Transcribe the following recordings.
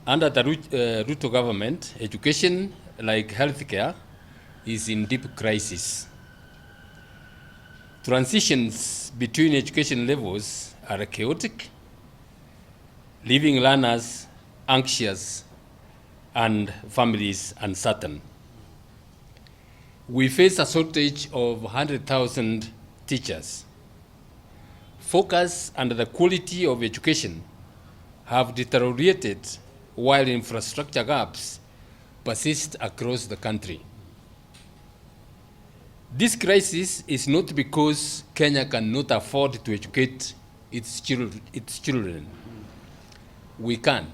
Under the Ruto government, education, like healthcare, is in deep crisis. Transitions between education levels are chaotic, leaving learners anxious and families uncertain. We face a shortage of 100,000 teachers. Focus and the quality of education have deteriorated while infrastructure gaps persist across the country. This crisis is not because Kenya cannot afford to educate its children. We can.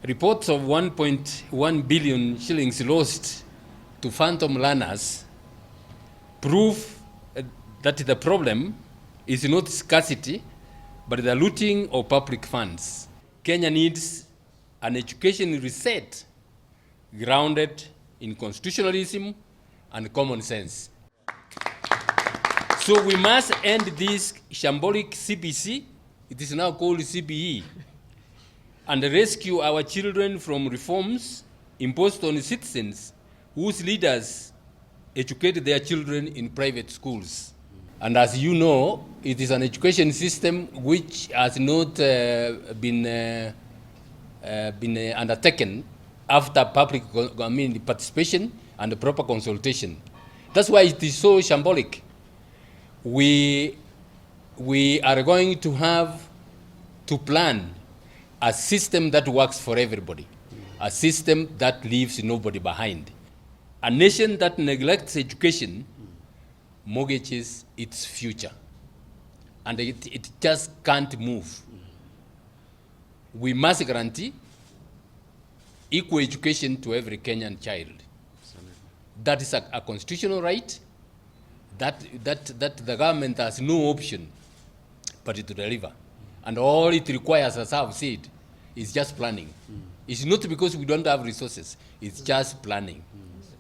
Reports of 1.1 billion shillings lost to phantom learners prove that the problem is not scarcity, but the looting of public funds. Kenya needs an education reset grounded in constitutionalism and common sense. So we must end this shambolic CBC, it is now called CBE, and rescue our children from reforms imposed on citizens whose leaders educate their children in private schools. And as you know, it is an education system which has not been undertaken after public participation and proper consultation. That's why it is so shambolic. We are going to have to plan a system that works for everybody, a system that leaves nobody behind. A nation that neglects education mortgages its future, and it just can't move. We must guarantee equal education to every Kenyan child. That is a constitutional right that the government has no option but to deliver. And all it requires, as I've said, is just planning. It's not because we don't have resources, it's just planning.